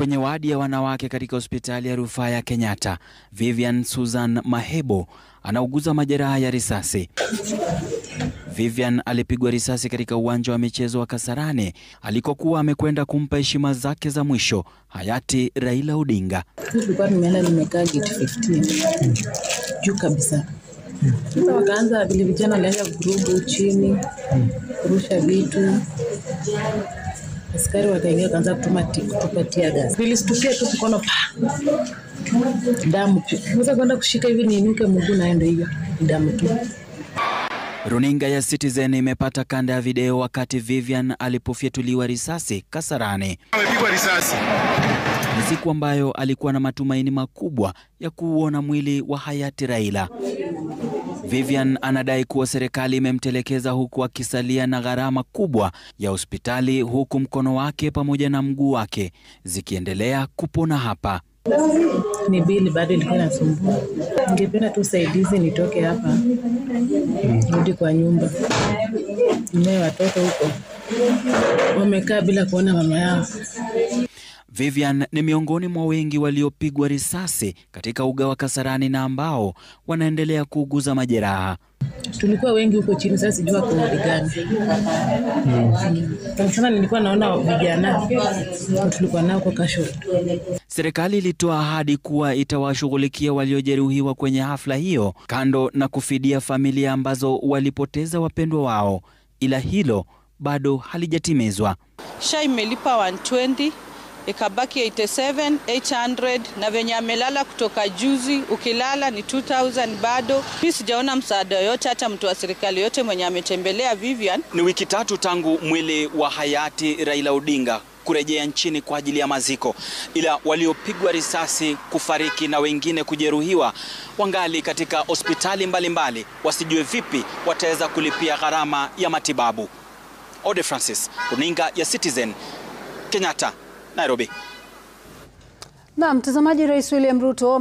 Kwenye wadi ya wanawake katika hospitali ya rufaa ya Kenyatta, Vivian Susan Mahebo anauguza majeraha ya risasi. Vivian alipigwa risasi katika uwanja wa michezo wa Kasarani alikokuwa amekwenda kumpa heshima zake za mwisho hayati Raila Odinga. Tulikuwa nimekaa gate 15 juu kabisa. Sasa wakaanza vile vijana walianza kurubu chini, kurusha vitu. Askari wakaingia kaanza kutupatia gas. Nilistukia tu mkono damu. Naweza kwenda kushika hivi niinuke mguu naenda hiyo damu tu. Runinga ya Citizen imepata kanda ya video wakati Vivian alipofyatuliwa risasi Kasarani. Amepigwa risasi. Ni siku ambayo alikuwa na matumaini makubwa ya kuuona mwili wa hayati Raila. Vivian anadai kuwa serikali imemtelekeza huku akisalia na gharama kubwa ya hospitali, huku mkono wake pamoja na mguu wake zikiendelea kupona hapa. Ni bili bado ilikuwa inasumbua. Ningependa tu usaidizi nitoke hapa. Nirudi kwa nyumba. Ninaye watoto huko. Wamekaa bila kuona mama yao. Vivian ni miongoni mwa wengi waliopigwa risasi katika uga wa Kasarani na ambao wanaendelea kuuguza majeraha. Tulikuwa wengi huko chini, sasa sijua kwa gani. Sana nilikuwa naona vijana tulikuwa nao kwa kasho. Serikali ilitoa ahadi kuwa itawashughulikia waliojeruhiwa kwenye hafla hiyo, kando na kufidia familia ambazo walipoteza wapendwa wao, ila hilo bado halijatimizwa. SHA imelipa 120, ikabaki 87,800 na venye amelala kutoka juzi ukilala ni 2,000 bado. Mimi sijaona msaada yote, hata mtu wa serikali yote mwenye ametembelea Vivian. Ni wiki 3 tangu mwili wa hayati Raila Odinga kurejea nchini kwa ajili ya maziko, ila waliopigwa risasi kufariki na wengine kujeruhiwa wangali katika hospitali mbalimbali, wasijue vipi wataweza kulipia gharama ya matibabu. Ode Francis, runinga ya Citizen, Kenyatta, Nairobi. Na mtazamaji, Rais William Ruto